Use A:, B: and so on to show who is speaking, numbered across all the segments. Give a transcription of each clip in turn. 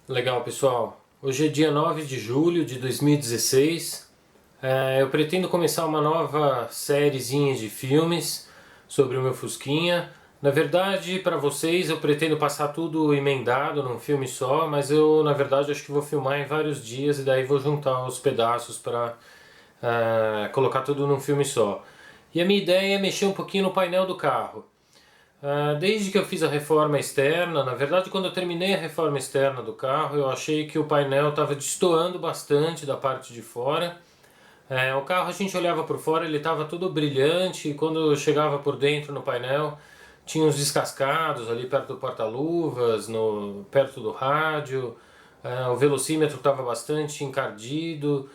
A: Legal, pessoal. Hoje é dia 9 de julho de 2016. Eu pretendo começar uma nova sériezinha de filmes sobre o meu Fusquinha. Na verdade, para vocês, eu pretendo passar tudo emendado num filme só, mas eu, na verdade, acho que vou filmar em vários dias e daí vou juntar os pedaços para colocar tudo num filme só. E a minha ideia é mexer um pouquinho no painel do carro. Desde que eu fiz a reforma externa, na verdade, quando eu terminei a reforma externa do carro, eu achei que o painel estava destoando bastante da parte de fora. O carro, a gente olhava por fora, ele estava todo brilhante, e quando eu chegava por dentro no painel, tinha uns descascados ali perto do porta-luvas, perto do rádio. O velocímetro estava bastante encardido.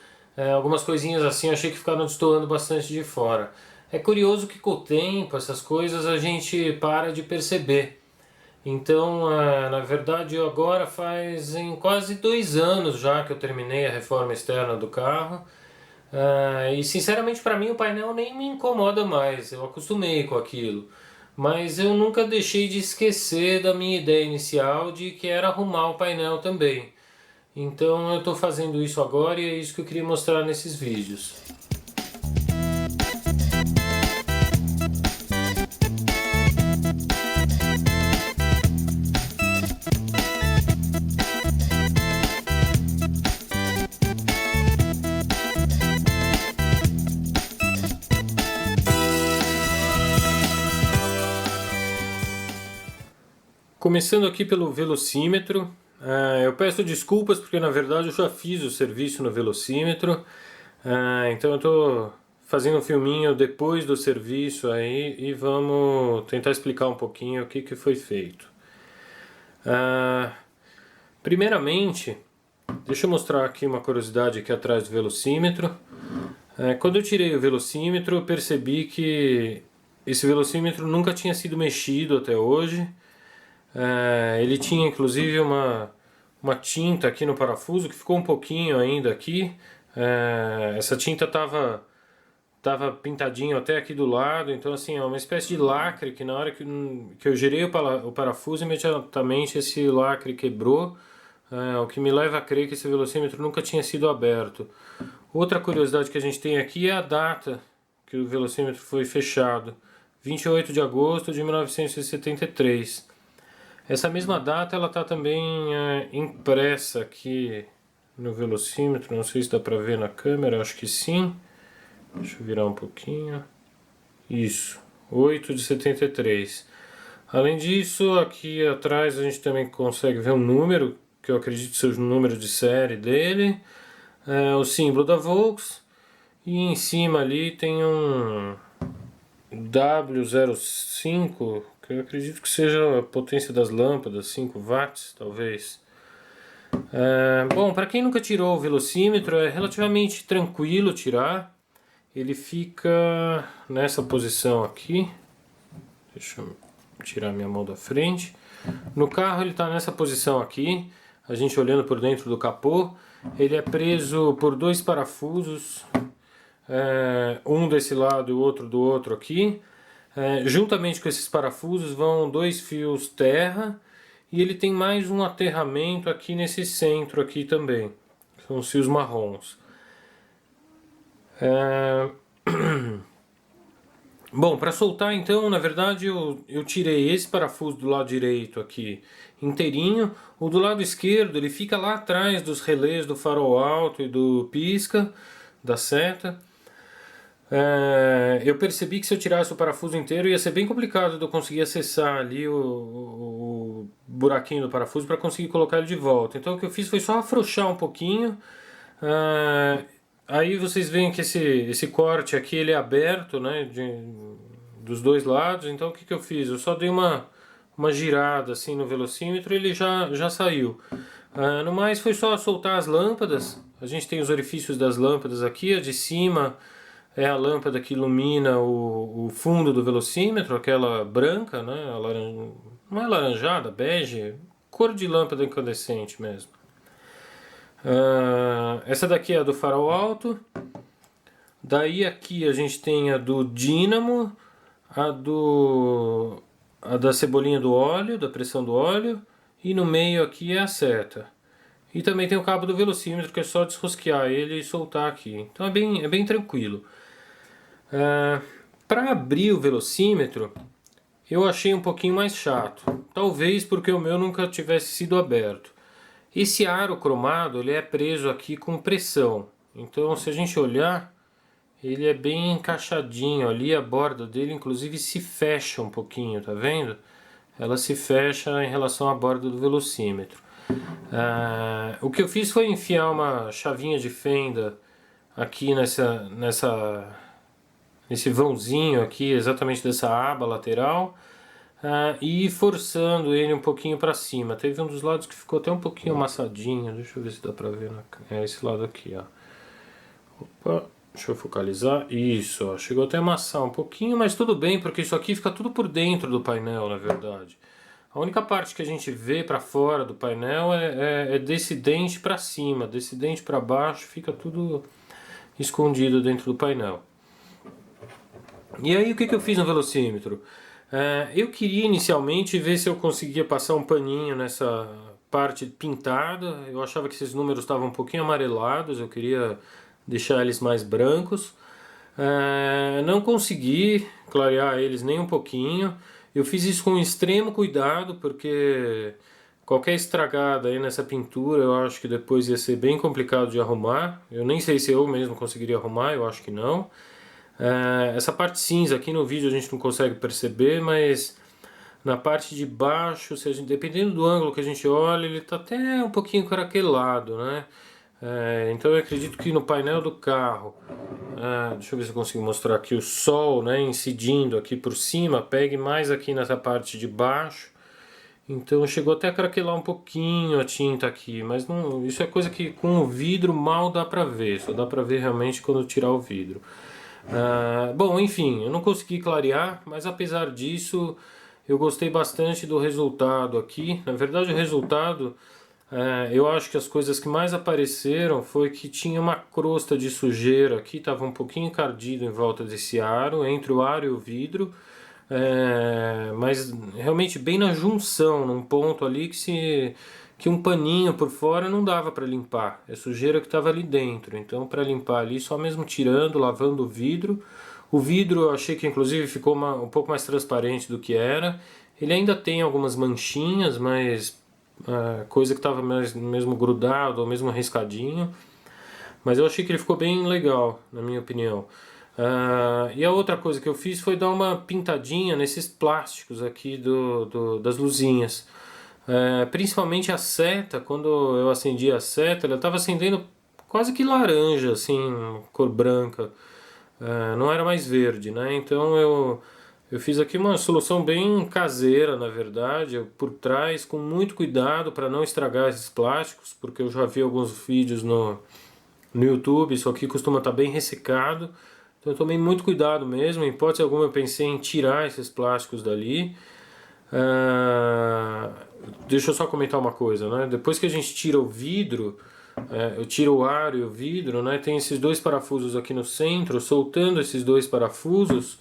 A: Algumas coisinhas assim eu achei que ficaram destoando bastante de fora. É curioso que com o tempo essas coisas a gente para de perceber. Então, na verdade, agora fazem quase 2 anos já que eu terminei a reforma externa do carro. E sinceramente para mim o painel nem me incomoda mais, eu acostumei com aquilo. Mas eu nunca deixei de esquecer da minha ideia inicial de que era arrumar o painel também. Então eu estou fazendo isso agora e é isso que eu queria mostrar nesses vídeos. Começando aqui pelo velocímetro, eu peço desculpas porque na verdade eu já fiz o serviço no velocímetro, então eu estou fazendo um filminho depois do serviço aí e vamos tentar explicar um pouquinho o que foi feito. Primeiramente, deixa eu mostrar aqui uma curiosidade aqui atrás do velocímetro. Quando eu tirei o velocímetro, eu percebi que esse velocímetro nunca tinha sido mexido até hoje. Ele tinha inclusive uma tinta aqui no parafuso que ficou um pouquinho ainda aqui. Essa tinta tava pintadinho até aqui do lado, então assim, é uma espécie de lacre que na hora que eu girei o parafuso, imediatamente esse lacre quebrou, o que me leva a crer que esse velocímetro nunca tinha sido aberto. Outra curiosidade que a gente tem aqui é a data que o velocímetro foi fechado, 28 de agosto de 1973. Essa mesma data ela está também impressa aqui no velocímetro, não sei se dá para ver na câmera, acho que sim. Deixa eu virar um pouquinho. Isso, 8 de 73. Além disso, aqui atrás a gente também consegue ver um número, que eu acredito seja o número de série dele, o símbolo da Volks, e em cima ali tem um W05, que eu acredito que seja a potência das lâmpadas, 5 watts talvez. Bom, para quem nunca tirou o velocímetro, é relativamente tranquilo tirar. Ele fica nessa posição aqui. Deixa eu tirar minha mão da frente. No carro ele está nessa posição aqui. A gente olhando por dentro do capô. Ele é preso por dois parafusos. Um desse lado e o outro do outro aqui. Juntamente com esses parafusos vão dois fios terra. E ele tem mais um aterramento aqui nesse centro aqui também. São os fios marrons. Bom, para soltar então, na verdade eu tirei esse parafuso do lado direito aqui inteirinho. O do lado esquerdo ele fica lá atrás dos relés do farol alto e do pisca, da seta. Eu percebi que se eu tirasse o parafuso inteiro ia ser bem complicado de eu conseguir acessar ali o buraquinho do parafuso para conseguir colocar ele de volta. Então o que eu fiz foi só afrouxar um pouquinho. Aí vocês veem que esse corte aqui ele é aberto, né, dos dois lados. Então o que eu fiz? Eu só dei uma girada assim no velocímetro e ele já saiu. No mais foi só soltar as lâmpadas. A gente tem os orifícios das lâmpadas aqui. A de cima é a lâmpada que ilumina o fundo do velocímetro, aquela branca, né, não é laranjada, bege, cor de lâmpada incandescente mesmo. Essa daqui é a do farol alto. Daí aqui a gente tem a do dínamo, a da cebolinha do óleo, da pressão do óleo, e no meio aqui é a seta. E também tem o cabo do velocímetro, que é só desrosquear ele e soltar aqui. Então é bem tranquilo. Para abrir o velocímetro, eu achei um pouquinho mais chato. Talvez porque o meu nunca tivesse sido aberto. Esse aro cromado, ele é preso aqui com pressão. Então, se a gente olhar, ele é bem encaixadinho ali, a borda dele inclusive se fecha um pouquinho, tá vendo? Ela se fecha em relação à borda do velocímetro. O que eu fiz foi enfiar uma chavinha de fenda aqui nesse vãozinho aqui, exatamente dessa aba lateral, e ir forçando ele um pouquinho para cima. Teve um dos lados que ficou até um pouquinho amassadinho, deixa eu ver se dá para ver, é esse lado aqui, ó. Opa, deixa eu focalizar, isso, ó, chegou até a amassar um pouquinho, mas tudo bem, porque isso aqui fica tudo por dentro do painel, na verdade. A única parte que a gente vê para fora do painel é desse dente para cima, desse dente para baixo fica tudo escondido dentro do painel. E aí o que eu fiz no velocímetro? Eu queria inicialmente ver se eu conseguia passar um paninho nessa parte pintada. Eu achava que esses números estavam um pouquinho amarelados, eu queria deixar eles mais brancos. Não consegui clarear eles nem um pouquinho. Eu fiz isso com extremo cuidado, porque qualquer estragada aí nessa pintura eu acho que depois ia ser bem complicado de arrumar. Eu nem sei se eu mesmo conseguiria arrumar, eu acho que não. Essa parte cinza aqui no vídeo a gente não consegue perceber, mas na parte de baixo, se a gente, dependendo do ângulo que a gente olha, ele está até um pouquinho craquelado, né? Então eu acredito que no painel do carro, deixa eu ver se eu consigo mostrar aqui o sol, né, incidindo aqui por cima, pegue mais aqui nessa parte de baixo. Então chegou até a craquelar um pouquinho a tinta aqui, mas não, isso é coisa que com o vidro mal dá pra ver, só dá pra ver realmente quando tirar o vidro. Bom, enfim, eu não consegui clarear, mas apesar disso eu gostei bastante do resultado aqui. Na verdade o resultado, eu acho que as coisas que mais apareceram foi que tinha uma crosta de sujeira aqui, estava um pouquinho encardido em volta desse aro, entre o aro e o vidro. Mas realmente bem na junção, num ponto ali que um paninho por fora não dava para limpar, é sujeira que estava ali dentro. Então para limpar ali só mesmo tirando, lavando o vidro. O vidro eu achei que inclusive ficou um pouco mais transparente do que era. Ele ainda tem algumas manchinhas, mas coisa que estava mesmo grudado ou mesmo riscadinho. Mas eu achei que ele ficou bem legal, na minha opinião. E a outra coisa que eu fiz foi dar uma pintadinha nesses plásticos aqui das luzinhas. Principalmente a seta, quando eu acendi a seta, ela estava acendendo quase que laranja, assim, cor branca. Não era mais verde, né? Então eu fiz aqui uma solução bem caseira, na verdade, por trás, com muito cuidado para não estragar esses plásticos, porque eu já vi alguns vídeos no YouTube, isso aqui costuma estar bem ressecado. Então eu tomei muito cuidado mesmo, em hipótese alguma eu pensei em tirar esses plásticos dali. Deixa eu só comentar uma coisa, né? Depois que a gente tira o vidro, eu tiro o aro e o vidro, né? Tem esses dois parafusos aqui no centro, soltando esses dois parafusos,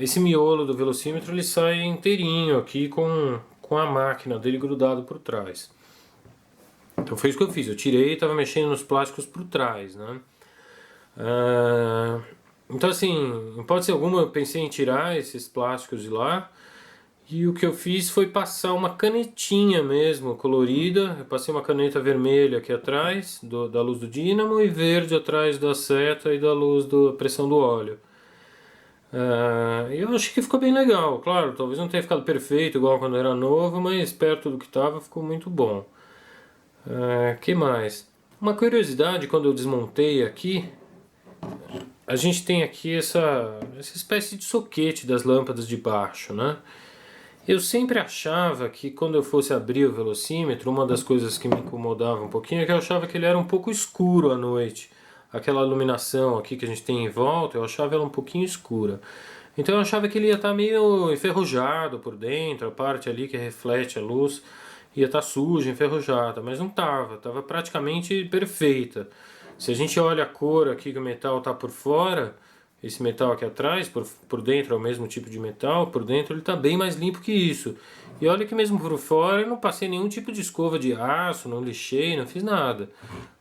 A: esse miolo do velocímetro ele sai inteirinho aqui com a máquina dele grudado por trás. Então foi isso que eu fiz, eu tirei e estava mexendo nos plásticos por trás, né? Então assim, em hipótese alguma eu pensei em tirar esses plásticos de lá. E o que eu fiz foi passar uma canetinha mesmo, colorida. Eu passei uma caneta vermelha aqui atrás da luz do dínamo e verde atrás da seta e da luz da pressão do óleo. Eu acho que ficou bem legal, claro, talvez não tenha ficado perfeito igual quando era novo, mas perto do que estava ficou muito bom. Que mais? Uma curiosidade, quando eu desmontei aqui, a gente tem aqui essa espécie de soquete das lâmpadas de baixo, né? Eu sempre achava que quando eu fosse abrir o velocímetro, uma das coisas que me incomodava um pouquinho é que eu achava que ele era um pouco escuro à noite. Aquela iluminação aqui que a gente tem em volta, eu achava ela um pouquinho escura. Então eu achava que ele ia estar meio enferrujado por dentro, a parte ali que reflete a luz ia estar suja, enferrujada, mas não estava, estava praticamente perfeita. Se a gente olha a cor aqui que o metal está por fora, esse metal aqui atrás, por dentro é o mesmo tipo de metal, por dentro ele está bem mais limpo que isso. E olha que mesmo por fora eu não passei nenhum tipo de escova de aço, não lixei, não fiz nada.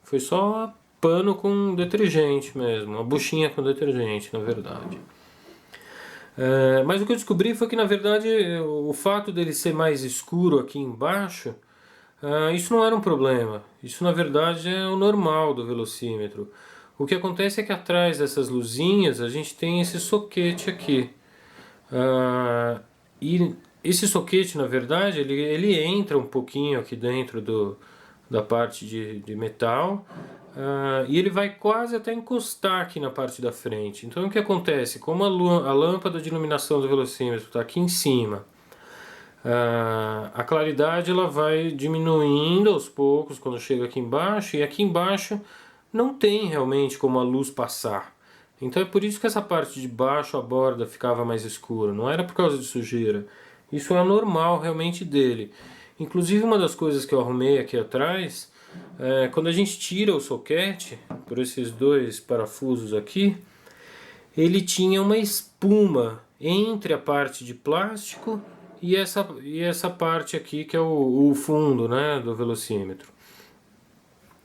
A: Foi só pano com detergente mesmo, uma buchinha com detergente, na verdade. Mas o que eu descobri foi que, na verdade, o fato dele ser mais escuro aqui embaixo, isso não era um problema. Isso, na verdade, é o normal do velocímetro. O que acontece é que atrás dessas luzinhas a gente tem esse soquete aqui. E esse soquete, na verdade, ele entra um pouquinho aqui dentro da parte de metal. E ele vai quase até encostar aqui na parte da frente. Então o que acontece? Como a lâmpada de iluminação do velocímetro está aqui em cima, a claridade ela vai diminuindo aos poucos quando chega aqui embaixo, e aqui embaixo não tem realmente como a luz passar. Então é por isso que essa parte de baixo, a borda, ficava mais escura. Não era por causa de sujeira. Isso é normal realmente dele. Inclusive uma das coisas que eu arrumei aqui atrás, quando a gente tira o soquete, por esses dois parafusos aqui, ele tinha uma espuma entre a parte de plástico e essa parte aqui que é o fundo, né, do velocímetro.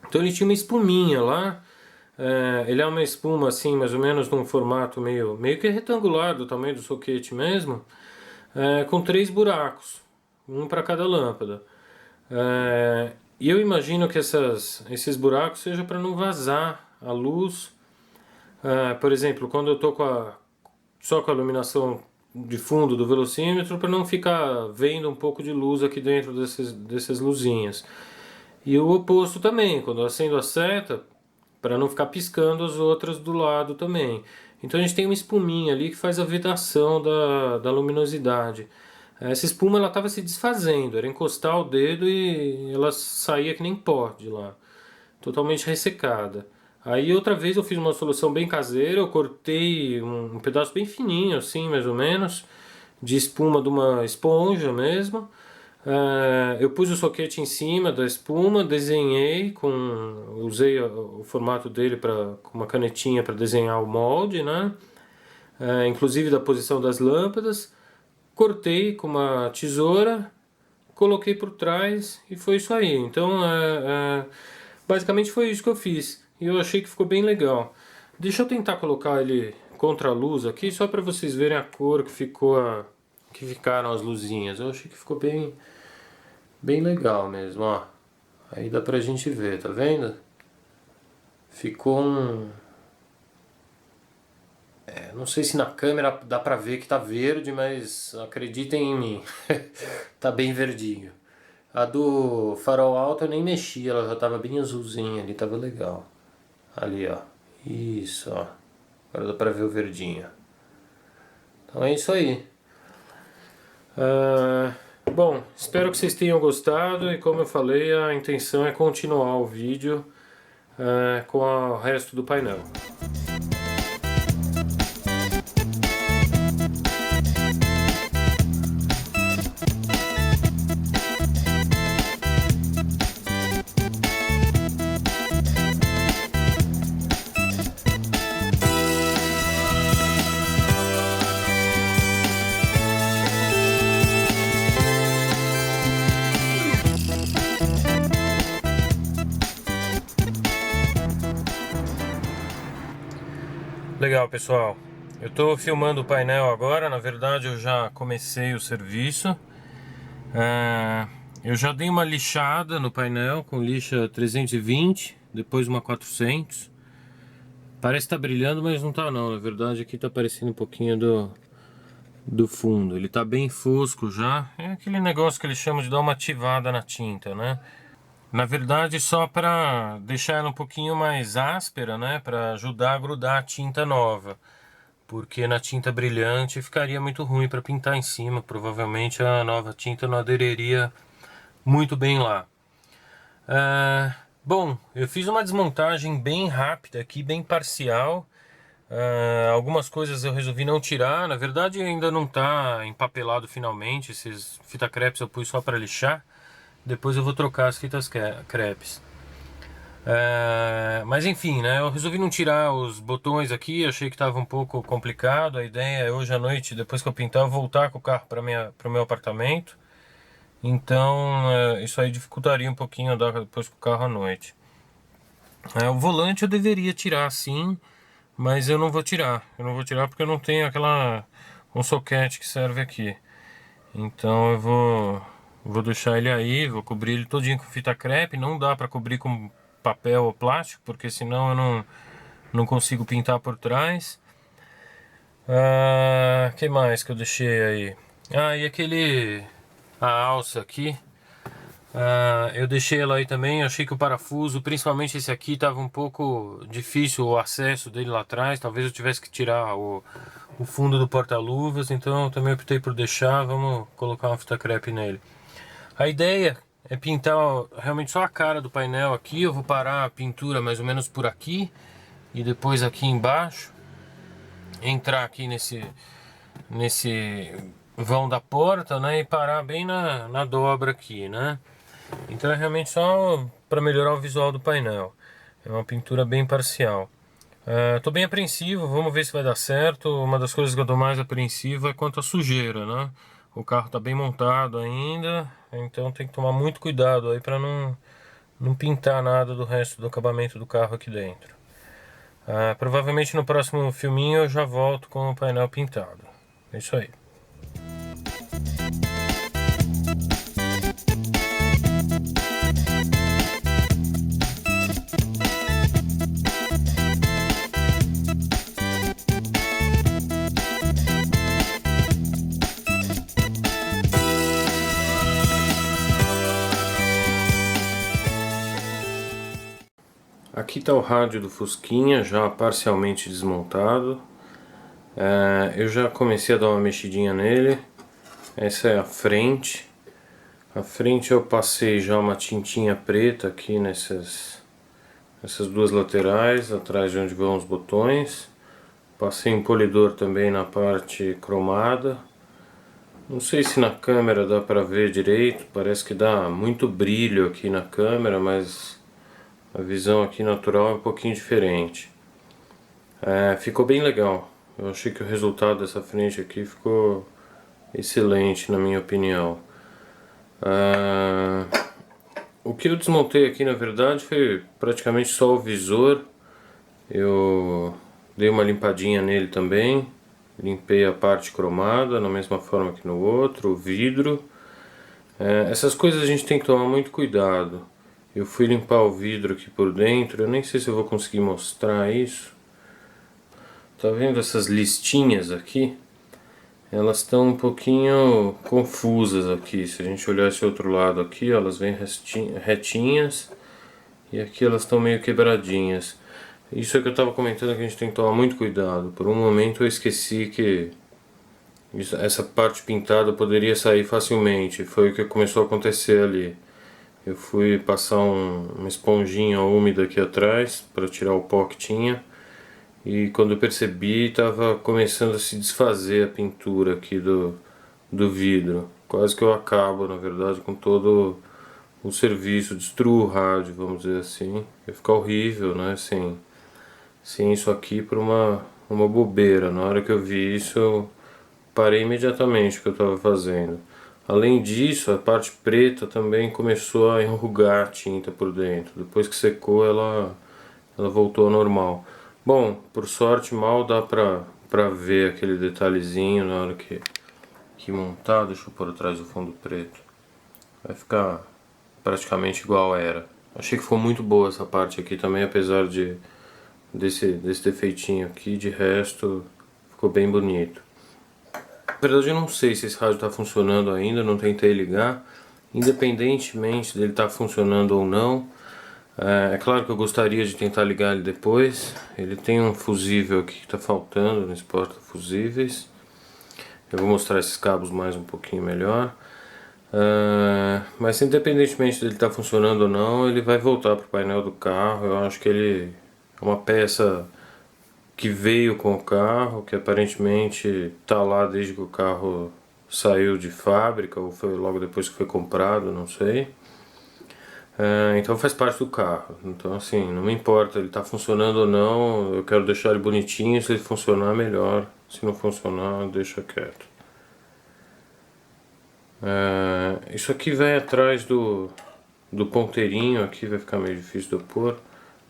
A: Então ele tinha uma espuminha lá. Ele é uma espuma assim, mais ou menos num formato meio que retangular, do tamanho do soquete mesmo, com 3 buracos, um para cada lâmpada. E eu imagino que esses buracos sejam para não vazar a luz. Por exemplo, quando eu estou só com a iluminação de fundo do velocímetro, para não ficar vendo um pouco de luz aqui dentro dessas luzinhas. E o oposto também, quando eu acendo a seta, para não ficar piscando as outras do lado também. Então a gente tem uma espuminha ali que faz a vedação da luminosidade. Essa espuma ela estava se desfazendo, era encostar o dedo e ela saía que nem pó de lá, totalmente ressecada. Aí outra vez eu fiz uma solução bem caseira, eu cortei um pedaço bem fininho assim, mais ou menos, de espuma de uma esponja mesmo. Eu pus o soquete em cima da espuma, desenhei, usei o formato dele com uma canetinha para desenhar o molde, né? Inclusive da posição das lâmpadas. Cortei com uma tesoura, coloquei por trás e foi isso aí. Então, basicamente foi isso que eu fiz. E eu achei que ficou bem legal. Deixa eu tentar colocar ele contra a luz aqui, só para vocês verem a cor que ficaram as luzinhas. Eu achei que ficou bem legal mesmo, ó. Aí dá pra gente ver, tá vendo? Ficou não sei se na câmera dá pra ver que tá verde, mas acreditem em mim, tá bem verdinho. A do farol alto eu nem mexi, ela já tava bem azulzinha ali, tava legal. Ali, ó. Isso, ó. Agora dá pra ver o verdinho. Então é isso aí. Bom, espero que vocês tenham gostado e como eu falei, a intenção é continuar o vídeo com o resto do painel. Legal, pessoal. Eu estou filmando o painel agora. Na verdade, eu já comecei o serviço. Eu já dei uma lixada no painel com lixa 320, depois uma 400. Parece que tá brilhando, mas não tá não. Na verdade, aqui tá aparecendo um pouquinho do fundo. Ele tá bem fosco já. É aquele negócio que eles chamam de dar uma ativada na tinta, né? Na verdade, só para deixar ela um pouquinho mais áspera, né? Para ajudar a grudar a tinta nova. Porque na tinta brilhante ficaria muito ruim para pintar em cima. Provavelmente a nova tinta não aderiria muito bem lá. Bom, eu fiz uma desmontagem bem rápida aqui, bem parcial. Algumas coisas eu resolvi não tirar. Na verdade ainda não está empapelado finalmente. Esses fita crepes eu pus só para lixar. Depois eu vou trocar as fitas crepes. Mas enfim, né? Eu resolvi não tirar os botões aqui, achei que estava um pouco complicado. A ideia é hoje à noite, depois que eu pintar, eu voltar com o carro para o meu apartamento. Então, isso aí dificultaria um pouquinho andar depois com o carro à noite. O volante eu deveria tirar sim, mas eu não vou tirar. Eu não vou tirar porque eu não tenho um soquete que serve aqui. Então vou deixar ele aí, vou cobrir ele todinho com fita crepe. Não dá para cobrir com papel ou plástico, porque senão eu não consigo pintar por trás. Que mais que eu deixei aí? E a alça aqui. Eu deixei ela aí também, eu achei que o parafuso, principalmente esse aqui, estava um pouco difícil o acesso dele lá atrás. Talvez eu tivesse que tirar o fundo do porta-luvas, então eu também optei por deixar. Vamos colocar uma fita crepe nele. A ideia é pintar realmente só a cara do painel aqui. Eu vou parar a pintura mais ou menos por aqui e depois aqui embaixo. Entrar aqui nesse vão da porta, né, e parar bem na dobra aqui, né. Então é realmente só para melhorar o visual do painel. É uma pintura bem parcial. Tô bem apreensivo, vamos ver se vai dar certo. Uma das coisas que eu tô mais apreensivo é quanto à sujeira, né? O carro tá bem montado ainda, então tem que tomar muito cuidado aí para não pintar nada do resto do acabamento do carro aqui dentro. Provavelmente no próximo filminho eu já volto com o painel pintado. É isso aí. Aqui está o rádio do Fusquinha, já parcialmente desmontado. Eu já comecei a dar uma mexidinha nele. Essa é a frente. A frente eu passei já uma tintinha preta aqui essas duas laterais, atrás de onde vão os botões. Passei um polidor também na parte cromada. Não sei se na câmera dá para ver direito, parece que dá muito brilho aqui na câmera, mas a visão aqui natural é um pouquinho diferente. Ficou bem legal. Eu achei que o resultado dessa frente aqui ficou excelente, na minha opinião. O que eu desmontei aqui na verdade foi praticamente só o visor. Eu dei uma limpadinha nele também. Limpei a parte cromada, da mesma forma que no outro, o vidro. Essas coisas a gente tem que tomar muito cuidado. Eu fui limpar o vidro aqui por dentro, eu nem sei se eu vou conseguir mostrar isso. Tá vendo essas listinhas aqui? Elas estão um pouquinho confusas aqui. Se a gente olhar esse outro lado aqui, ó, elas vêm retinhas e aqui elas estão meio quebradinhas. Isso é que eu estava comentando, que a gente tem que tomar muito cuidado. Por um momento eu esqueci que essa parte pintada poderia sair facilmente. Foi o que começou a acontecer ali. Eu fui passar uma esponjinha úmida aqui atrás para tirar o pó que tinha. E quando eu percebi, estava começando a se desfazer a pintura aqui do vidro. Quase que eu acabo, na verdade, com todo o serviço, destruo o rádio, vamos dizer assim. Ia ficar horrível, né, sem isso aqui por uma bobeira. Na hora que eu vi isso, eu parei imediatamente o que eu estava fazendo. Além disso, a parte preta também começou a enrugar a tinta por dentro. Depois que secou, ela voltou ao normal. Bom, por sorte mal dá pra ver aquele detalhezinho na hora que montar. Deixa eu pôr atrás do fundo preto. Vai ficar praticamente igual era. Achei que ficou muito boa essa parte aqui também, apesar desse defeitinho aqui. De resto, ficou bem bonito. Na verdade eu não sei se esse rádio está funcionando ainda, não tentei ligar. Independentemente dele estar funcionando ou não, é claro que eu gostaria de tentar ligar ele depois. Ele tem um fusível aqui que está faltando nesse porta-fusíveis. Eu vou mostrar esses cabos mais um pouquinho melhor. Mas independentemente dele estar funcionando ou não, ele vai voltar para o painel do carro. Eu acho que ele é uma peça que veio com o carro, que aparentemente está lá desde que o carro saiu de fábrica, ou foi logo depois que foi comprado, não sei. Então faz parte do carro. Então assim, não me importa ele tá funcionando ou não, eu quero deixar ele bonitinho, se ele funcionar melhor, se não funcionar deixa quieto. Isso aqui vai atrás do ponteirinho, aqui vai ficar meio difícil de eu pôr,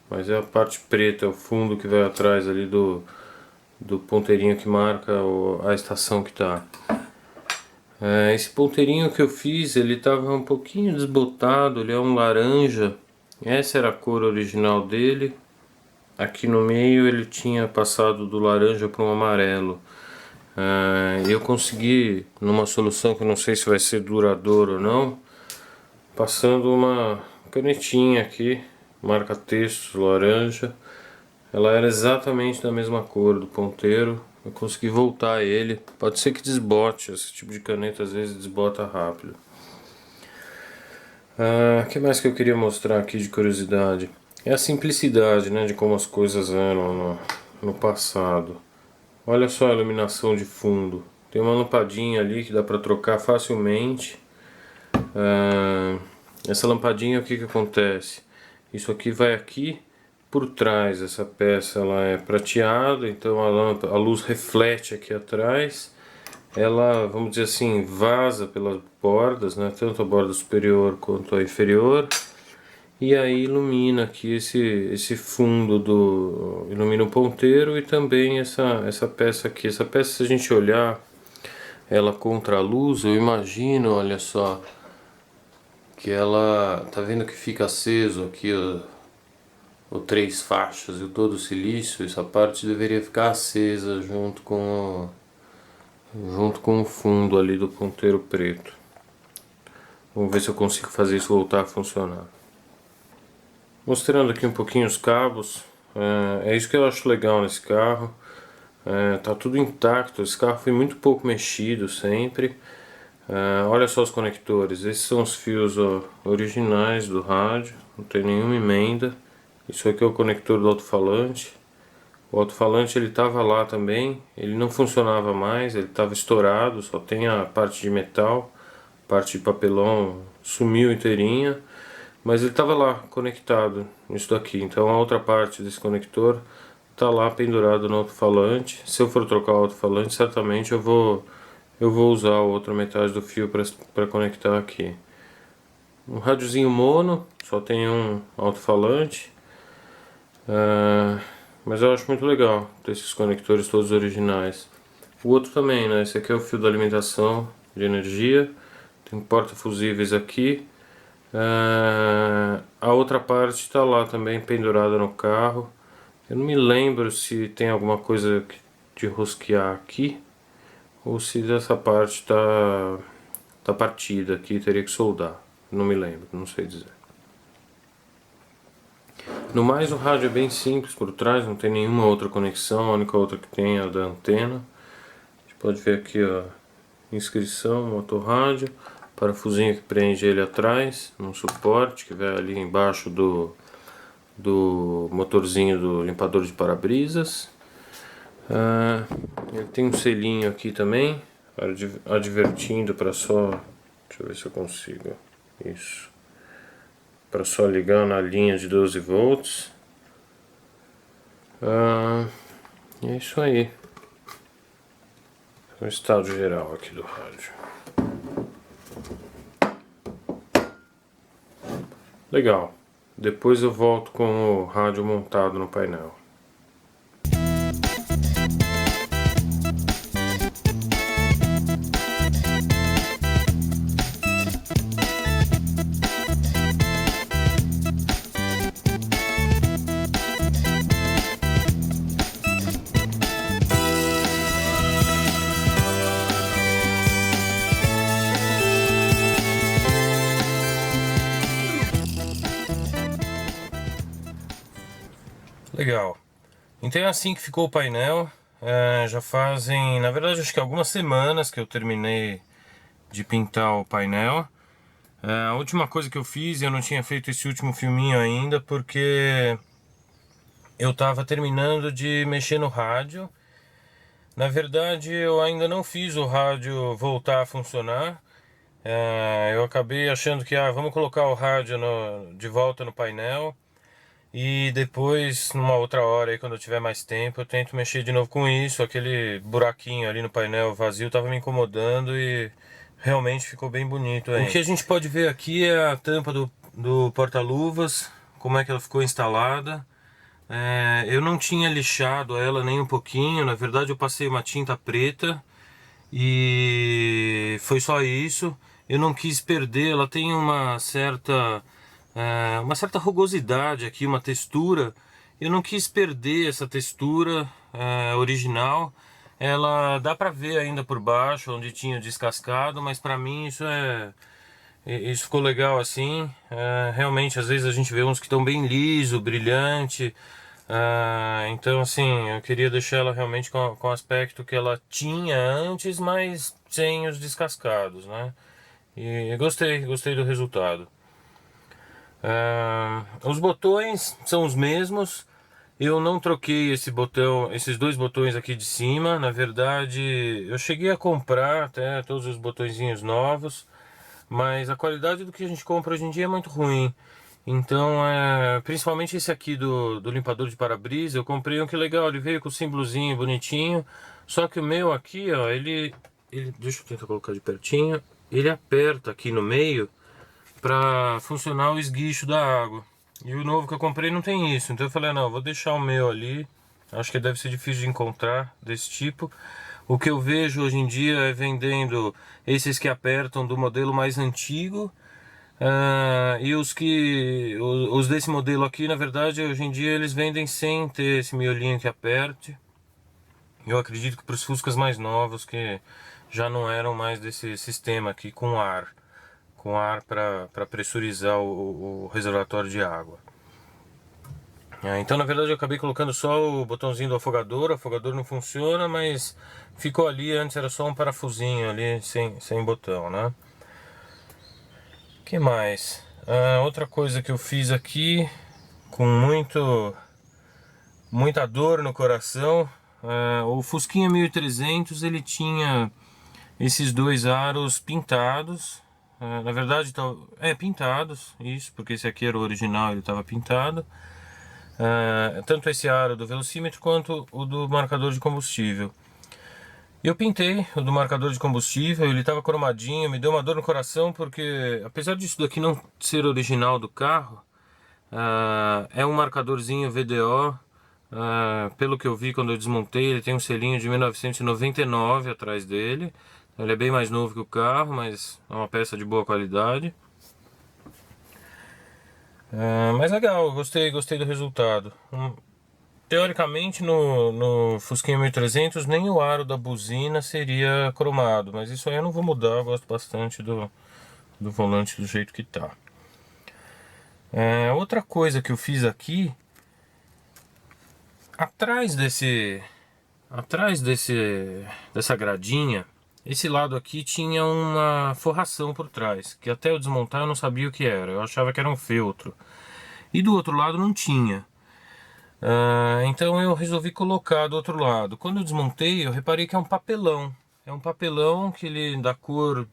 A: mas é a parte preta, é o fundo que vai atrás ali do ponteirinho que marca a estação que tá. Esse ponteirinho que eu fiz, ele estava um pouquinho desbotado, ele é um laranja, essa era a cor original dele. Aqui no meio ele tinha passado do laranja para um amarelo. Eu consegui, numa solução que eu não sei se vai ser duradouro ou não, passando uma canetinha aqui, marca textos laranja. Ela era exatamente da mesma cor do ponteiro. Eu consegui voltar ele. Pode ser que desbote, esse tipo de caneta às vezes desbota rápido. O que mais que eu queria mostrar aqui de curiosidade? É a simplicidade, né, de como as coisas eram no passado. Olha só a iluminação de fundo. Tem uma lampadinha ali que dá para trocar facilmente. Essa lampadinha, o que que acontece? Isso aqui vai aqui por trás. Essa peça ela é prateada, então a luz reflete aqui atrás. Ela, vamos dizer assim, vaza pelas bordas, né? Tanto a borda superior quanto a inferior. E aí ilumina aqui esse fundo ilumina o ponteiro e também essa peça aqui. Essa peça, se a gente olhar ela contra a luz, eu imagino, olha só, que ela, tá vendo que fica aceso aqui o três faixas e o todo silício. Essa parte deveria ficar acesa junto com o fundo ali do ponteiro preto. Vamos ver se eu consigo fazer isso voltar a funcionar. Mostrando aqui um pouquinho os cabos. É isso que eu acho legal nesse carro. Tá tudo intacto. Esse carro foi muito pouco mexido sempre. Olha só os conectores. Esses são os fios originais do rádio. Não tem nenhuma emenda. Isso aqui é o conector do alto-falante. O alto-falante ele estava lá também. Ele não funcionava mais. Ele estava estourado. Só tem a parte de metal. A parte de papelão sumiu inteirinha. Mas ele estava lá conectado nisso daqui. Então a outra parte desse conector está lá pendurado no alto-falante. Se eu for trocar o alto-falante, certamente eu vou usar a outra metade do fio para conectar aqui. Um rádiozinho mono, só tem um alto-falante. Mas eu acho muito legal ter esses conectores todos originais. O outro também, né? Esse aqui é o fio da alimentação de energia. Tem porta-fusíveis aqui. A outra parte está lá também pendurada no carro. Eu não me lembro se tem alguma coisa de rosquear aqui ou se essa parte tá partida aqui, teria que soldar. Não me lembro, não sei dizer. No mais, o rádio é bem simples por trás, não tem nenhuma outra conexão. A única outra que tem é a da antena. A gente pode ver aqui a inscrição, motorrádio, parafusinho que prende ele atrás, num suporte que vai ali embaixo do motorzinho do limpador de para-brisas. Ele tem um selinho aqui também, advertindo para só, deixa eu ver se eu consigo, isso, para só ligar na linha de 12 volts. É isso aí, o estado geral aqui do rádio. Legal, depois eu volto com o rádio montado no painel. Legal, então é assim que ficou o painel. Já fazem, na verdade, acho que algumas semanas que eu terminei de pintar o painel. A última coisa que eu fiz, eu não tinha feito esse último filminho ainda porque eu estava terminando de mexer no rádio. Na verdade, eu ainda não fiz o rádio voltar a funcionar. Eu acabei achando que vamos colocar o rádio de volta no painel e depois, numa outra hora aí, quando eu tiver mais tempo, eu tento mexer de novo com isso. Aquele buraquinho ali no painel vazio estava me incomodando e realmente ficou bem bonito aí. O que a gente pode ver aqui é a tampa do porta-luvas, como é que ela ficou instalada. Eu não tinha lixado ela nem um pouquinho, na verdade eu passei uma tinta preta e foi só isso. Eu não quis perder, ela tem uma certa rugosidade aqui, uma textura. Eu não quis perder essa textura original. Ela dá pra ver ainda por baixo, onde tinha descascado, mas pra mim isso ficou legal assim. Realmente, às vezes a gente vê uns que estão bem liso, brilhante. Então assim, eu queria deixar ela realmente com o aspecto que ela tinha antes, mas sem os descascados, né? E gostei do resultado. Os botões são os mesmos. Eu não troquei esses dois botões aqui de cima. Na verdade, eu cheguei a comprar até todos os botõezinhos novos, mas a qualidade do que a gente compra hoje em dia é muito ruim. Então, principalmente esse aqui do limpador de para-brisa, eu comprei um que legal, ele veio com o símbolozinho bonitinho. Só que o meu aqui, ó, deixa eu tentar colocar de pertinho. Ele aperta aqui no meio para funcionar o esguicho da água. E o novo que eu comprei não tem isso. Então eu falei, não, vou deixar o meu ali. Acho que deve ser difícil de encontrar desse tipo. O que eu vejo hoje em dia é vendendo esses que apertam do modelo mais antigo. E os desse modelo aqui, na verdade, hoje em dia eles vendem sem ter esse miolinho que aperte. Eu acredito que para os Fuscas mais novos que já não eram mais desse sistema aqui com ar para pressurizar o reservatório de água. Então na verdade eu acabei colocando só o botãozinho do afogador. O afogador não funciona, mas ficou ali. Antes era só um parafusinho ali sem botão, né? Que mais? Outra coisa que eu fiz aqui com muita dor no coração, o Fusquinha 1300 ele tinha esses dois aros pintados. Na verdade, pintados, isso, porque esse aqui era o original, ele estava pintado. Tanto esse aro do velocímetro quanto o do marcador de combustível. Eu pintei o do marcador de combustível, ele estava cromadinho, me deu uma dor no coração porque, apesar disso daqui não ser original do carro, é um marcadorzinho VDO. Pelo que eu vi quando eu desmontei, ele tem um selinho de 1999 atrás dele. Ele é bem mais novo que o carro, mas é uma peça de boa qualidade. Mas legal, gostei do resultado. Teoricamente no Fusquinha 1300 nem o aro da buzina seria cromado, mas isso aí eu não vou mudar, eu gosto bastante do volante do jeito que tá. Outra coisa que eu fiz aqui, atrás dessa gradinha, esse lado aqui tinha uma forração por trás, que até eu desmontar eu não sabia o que era, eu achava que era um feltro. E do outro lado não tinha. Então eu resolvi colocar do outro lado. Quando eu desmontei, eu reparei que é um papelão. É um papelão que ele da cor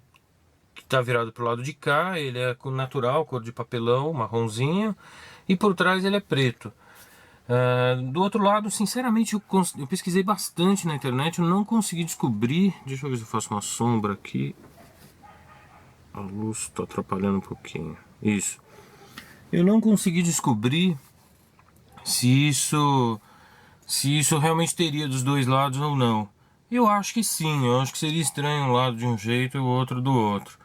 A: que está virado para o lado de cá, ele é natural, cor de papelão, marronzinho, e por trás ele é preto. Do outro lado, sinceramente, eu pesquisei bastante na internet, eu não consegui descobrir. Deixa eu ver se eu faço uma sombra aqui. A luz está atrapalhando um pouquinho. Isso. Eu não consegui descobrir se isso realmente teria dos dois lados ou não. Eu acho que sim, eu acho que seria estranho um lado de um jeito e o outro do outro.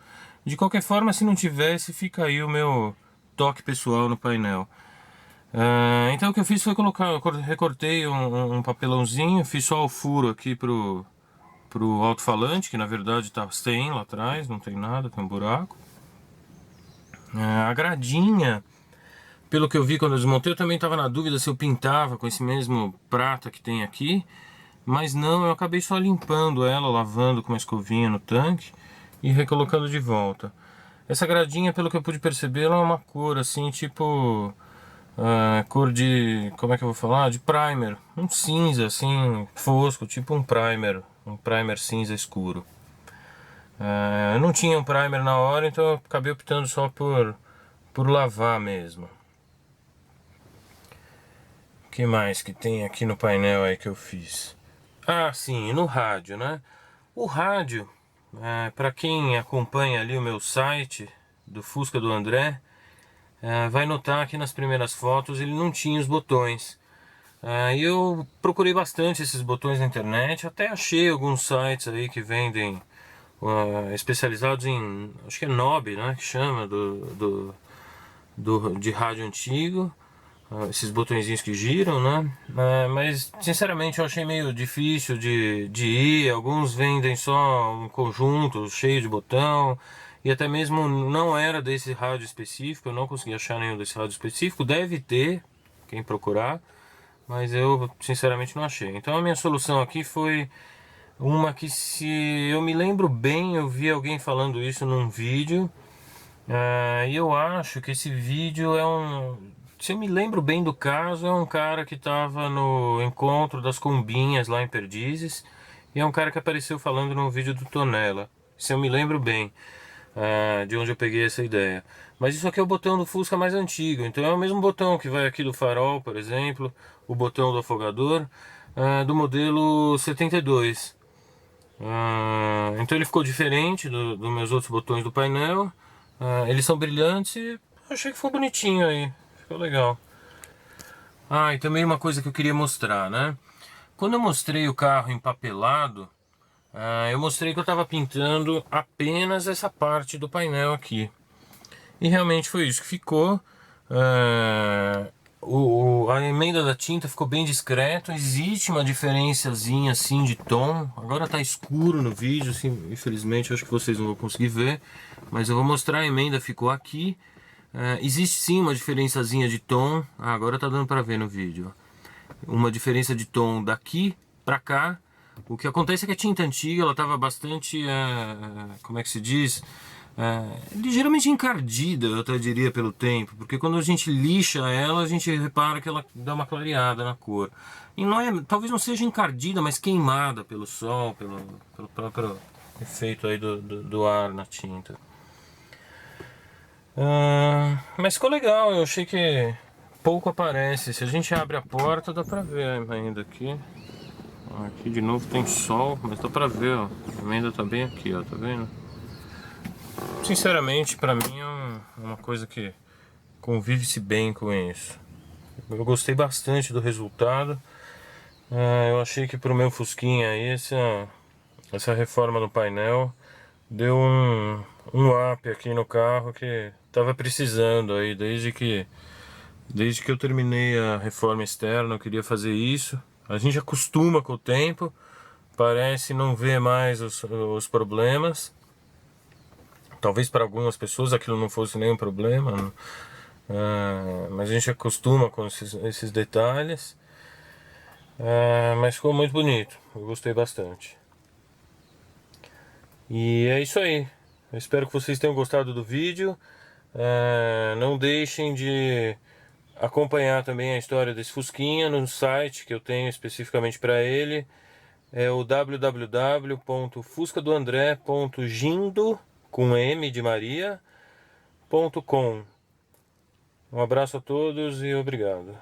A: De qualquer forma, se não tivesse, fica aí o meu toque pessoal no painel. Então o que eu fiz foi recortei um papelãozinho, fiz só o furo aqui pro alto-falante, que na verdade tá sem lá atrás, não tem nada, tem um buraco. A gradinha, pelo que eu vi quando eu desmontei, eu também estava na dúvida se eu pintava com esse mesmo prata que tem aqui. Mas não, eu acabei só limpando ela, lavando com uma escovinha no tanque e recolocando de volta. Essa gradinha, pelo que eu pude perceber, ela é uma cor assim, tipo... cor de... como é que eu vou falar? De primer. Um cinza assim, fosco, tipo um primer cinza escuro. Eu não tinha um primer na hora, então eu acabei optando só por lavar mesmo. O que mais que tem aqui no painel aí que eu fiz? Ah, sim, no rádio, né? O rádio, para quem acompanha ali o meu site do Fusca do André, vai notar que nas primeiras fotos ele não tinha os botões. E eu procurei bastante esses botões na internet, até achei alguns sites aí que vendem especializados em, acho que é Nob, né, que chama, de rádio antigo, esses botõezinhos que giram, né, mas sinceramente eu achei meio difícil de ir. Alguns vendem só um conjunto cheio de botão, e até mesmo não era desse rádio específico, eu não consegui achar nenhum desse rádio específico. Deve ter, quem procurar, mas eu sinceramente não achei. Então a minha solução aqui foi uma que, se eu me lembro bem, eu vi alguém falando isso num vídeo, e eu acho que esse vídeo é um... Se eu me lembro bem do caso, é um cara que estava no encontro das Combinhas lá em Perdizes, e é um cara que apareceu falando no vídeo do Tonela, se eu me lembro bem, de onde eu peguei essa ideia. Mas isso aqui é o botão do Fusca mais antigo, então é o mesmo botão que vai aqui do farol, por exemplo, o botão do afogador, do modelo 72. Então ele ficou diferente dos meus outros botões do painel. Eles são brilhantes e achei que ficou bonitinho aí, ficou legal. E também uma coisa que eu queria mostrar, né? Quando eu mostrei o carro empapelado, eu mostrei que eu estava pintando apenas essa parte do painel aqui. E realmente foi isso que ficou. A emenda da tinta ficou bem discreto. Existe uma diferenciazinha assim de tom. Agora tá escuro no vídeo, assim, infelizmente acho que vocês não vão conseguir ver, mas eu vou mostrar. A emenda ficou aqui. Existe sim uma diferençazinha de tom. Agora tá dando para ver no vídeo. Uma diferença de tom daqui para cá. O que acontece é que a tinta antiga ela estava bastante, como é que se diz? Ligeiramente encardida, eu até diria, pelo tempo, porque quando a gente lixa ela, a gente repara que ela dá uma clareada na cor. E não é, talvez não seja encardida, mas queimada pelo sol, pelo próprio efeito aí do ar na tinta. Mas ficou legal, eu achei que pouco aparece. Se a gente abre a porta, dá pra ver ainda aqui. Aqui de novo tem sol, mas dá pra ver, ó. A emenda tá bem aqui, ó, tá vendo? Sinceramente, pra mim é uma coisa que convive-se bem com isso. Eu gostei bastante do resultado. Eu achei que pro meu Fusquinha aí, essa reforma no painel deu um up aqui no carro que tava precisando aí, desde que eu terminei a reforma externa. Eu queria fazer isso. A gente acostuma com o tempo, parece não ver mais os problemas. Talvez para algumas pessoas aquilo não fosse nenhum problema, mas a gente acostuma com esses detalhes. Mas ficou muito bonito, eu gostei bastante. E é isso aí. Eu espero que vocês tenham gostado do vídeo. Não deixem de acompanhar também a história desse Fusquinha no site que eu tenho especificamente para ele. É o www.fuscadoandré.gindo, com M de Maria, .com. Um abraço a todos e obrigado.